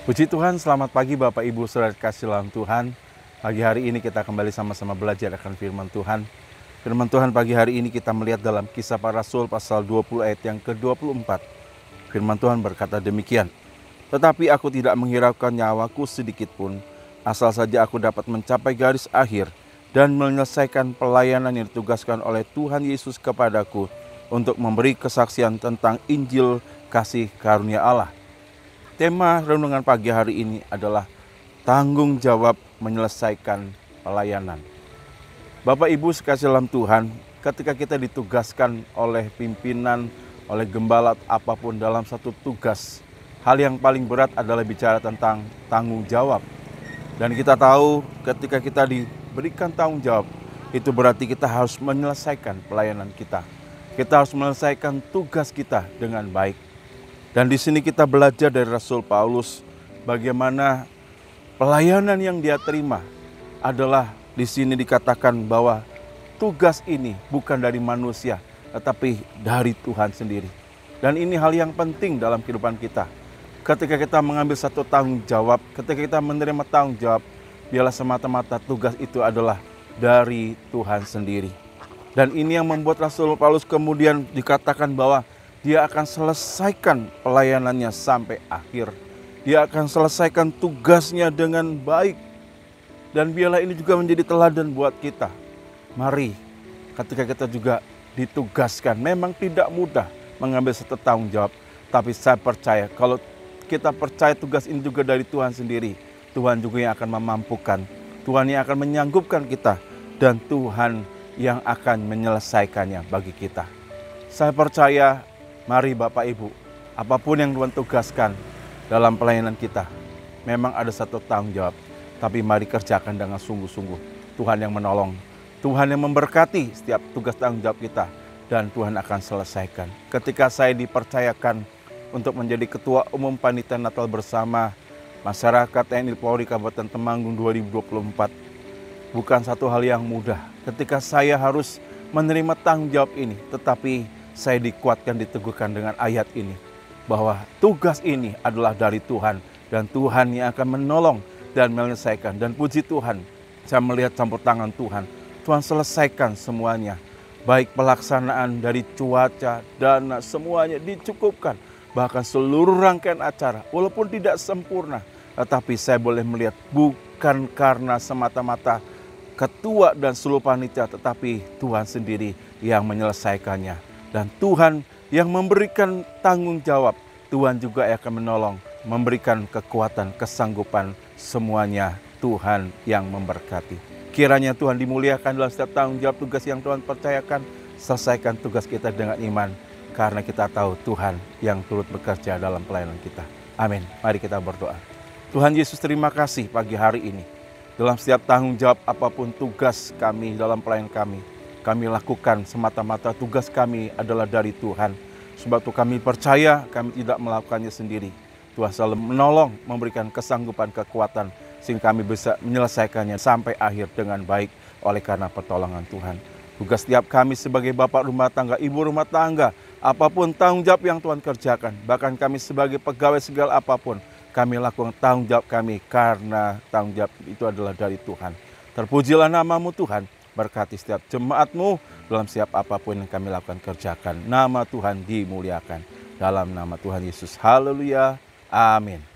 Puji Tuhan, selamat pagi Bapak Ibu Saudara kasih dalam Tuhan. Pagi hari ini kita kembali sama-sama belajar akan firman Tuhan. Firman Tuhan pagi hari ini kita melihat dalam Kisah Para Rasul pasal 20 ayat yang ke-24. Firman Tuhan berkata demikian. Tetapi aku tidak menghiraukan nyawaku sedikit pun, asal saja aku dapat mencapai garis akhir dan menyelesaikan pelayanan yang ditugaskan oleh Tuhan Yesus kepadaku untuk memberi kesaksian tentang Injil kasih karunia Allah. Tema renungan pagi hari ini adalah tanggung jawab menyelesaikan pelayanan. Bapak Ibu sekasih dalam Tuhan, ketika kita ditugaskan oleh pimpinan, oleh gembala apapun dalam satu tugas, hal yang paling berat adalah bicara tentang tanggung jawab. Dan kita tahu ketika kita diberikan tanggung jawab, itu berarti kita harus menyelesaikan pelayanan kita. Kita harus menyelesaikan tugas kita dengan baik. Dan di sini kita belajar dari Rasul Paulus bagaimana pelayanan yang dia terima adalah di sini dikatakan bahwa tugas ini bukan dari manusia tetapi dari Tuhan sendiri. Dan ini hal yang penting dalam kehidupan kita. Ketika kita mengambil satu tanggung jawab, ketika kita menerima tanggung jawab, biarlah semata-mata tugas itu adalah dari Tuhan sendiri. Dan ini yang membuat Rasul Paulus kemudian dikatakan bahwa dia akan selesaikan pelayanannya sampai akhir. Dia akan selesaikan tugasnya dengan baik. Dan biarlah ini juga menjadi teladan buat kita. Mari ketika kita juga ditugaskan, memang tidak mudah mengambil satu tanggung jawab. Tapi saya percaya kalau kita percaya tugas ini juga dari Tuhan sendiri, Tuhan juga yang akan memampukan, Tuhan yang akan menyanggupkan kita, dan Tuhan yang akan menyelesaikannya bagi kita. Saya percaya, mari Bapak Ibu, apapun yang Tuhan tugaskan dalam pelayanan kita, memang ada satu tanggung jawab. Tapi mari kerjakan dengan sungguh-sungguh. Tuhan yang menolong, Tuhan yang memberkati setiap tugas tanggung jawab kita. Dan Tuhan akan selesaikan. Ketika saya dipercayakan untuk menjadi Ketua Umum Panitia Natal Bersama Masyarakat TNI Polri Kabupaten Temanggung 2024, bukan satu hal yang mudah. Ketika saya harus menerima tanggung jawab ini, tetapi saya dikuatkan, diteguhkan dengan ayat ini. Bahwa tugas ini adalah dari Tuhan. Dan Tuhan yang akan menolong dan menyelesaikan. Dan puji Tuhan, saya melihat campur tangan Tuhan. Tuhan selesaikan semuanya. Baik pelaksanaan dari cuaca, dana, semuanya dicukupkan. Bahkan seluruh rangkaian acara, walaupun tidak sempurna. Tetapi saya boleh melihat bukan karena semata-mata ketua dan seluruh panitia, tetapi Tuhan sendiri yang menyelesaikannya. Dan Tuhan yang memberikan tanggung jawab, Tuhan juga akan menolong, memberikan kekuatan, kesanggupan, semuanya Tuhan yang memberkati. Kiranya Tuhan dimuliakan dalam setiap tanggung jawab tugas yang Tuhan percayakan, selesaikan tugas kita dengan iman, karena kita tahu Tuhan yang turut bekerja dalam pelayanan kita. Amin. Mari kita berdoa. Tuhan Yesus, terima kasih pagi hari ini. Dalam setiap tanggung jawab apapun tugas kami dalam pelayanan kami lakukan semata-mata tugas kami adalah dari Tuhan. Sebab itu kami percaya kami tidak melakukannya sendiri. Tuhan selalu menolong, memberikan kesanggupan, kekuatan, sehingga kami bisa menyelesaikannya sampai akhir dengan baik oleh karena pertolongan Tuhan. Tugas setiap kami sebagai bapak rumah tangga, ibu rumah tangga, apapun tanggung jawab yang Tuhan kerjakan, bahkan kami sebagai pegawai segala apapun, kami lakukan tanggung jawab kami karena tanggung jawab itu adalah dari Tuhan. Terpujilah namamu Tuhan. Berkati setiap jemaat-Mu dalam setiap apapun yang kami lakukan, kerjakan. Nama Tuhan dimuliakan. Dalam nama Tuhan Yesus. Haleluya. Amin.